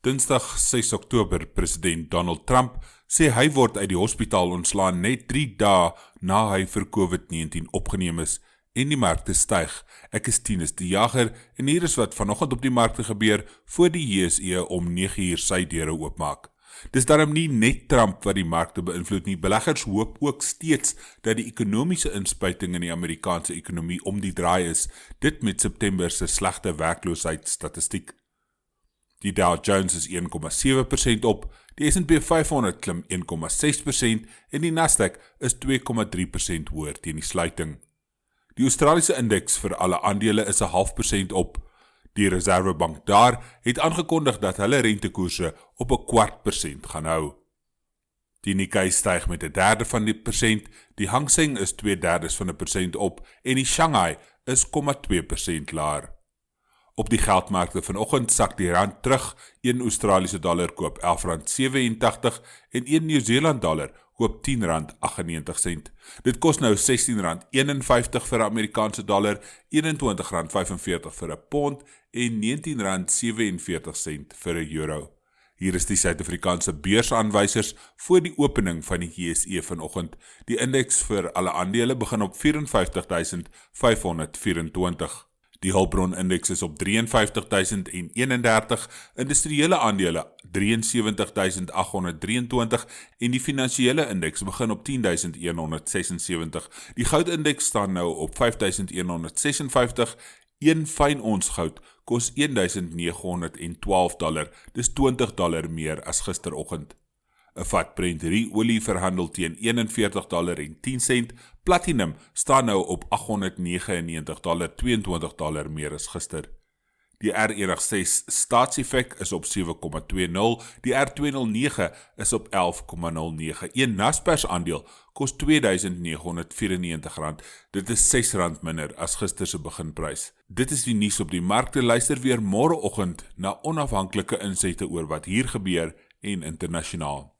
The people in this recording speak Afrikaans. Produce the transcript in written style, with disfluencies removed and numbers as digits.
Dinsdag 6 Oktober, president Donald Trump sê hy word uit die hospitaal ontslaan net 3 dae na hy vir COVID-19 opgeneem is en die markte styg. Ek is Tinus die Jager en hier is wat vanoggend op die markte gebeur voor die JSE om 9 uur sy deure oopmaak. Dis daarom nie net Trump wat die markte beïnvloed nie. Beleggers hoop ook steeds dat die ekonomiese inspuiting in die Amerikaanse ekonomie om die draai is, dit met September se slegte werkloosheidsstatistiek. Die Dow Jones is 1,7% op, die S&P 500 klim 1,6% en die Nasdaq is 2,3% hoër teen die sluiting. Die Australiese indeks vir alle aandele is 0,5% op. Die Reservebank daar het aangekondig dat hulle rentekoerse op 0,25% gaan hou. Die Nikkei styg met 0,33%, die Hang Seng is 0,32% op en die Shanghai is 0,2% laer. Op die geldmarkte vanoggend sak die rand terug, 1 Australiese dollar koop R11,87 en 1 Nieu-Seeland dollar koop R10,98. Dit kos nou R16,51 vir 'n Amerikaanse dollar, R21,45 vir 'n pond en R19,47 vir 'n euro. Hier is die Suid-Afrikaanse beursaanwysers voor die opening van die JSE vanoggend. Die indeks vir alle aandele begin op 54.524. Die hulpbronindeks is op 53.031, industriële aandele 73.823 en die finansiële indeks begin op 10.176. Die goudindeks staan nou op 5.156, 1 fyn ons goud kos $1,912, dis $20 meer as gisteroggend. 'n vat Brent olie verhandel teen $41,10, platinum staan nou op $899, $22 meer as gister. Die R106 staatseffek is op 7,20, die R209 is op 11,09. Een Naspers aandeel kos R2,994, dit is R6 minder as gister se beginprys. Dit is die nuus op die markte. Luister weer môreoggend na onafhanklike insette oor wat hier gebeur en internasionaal.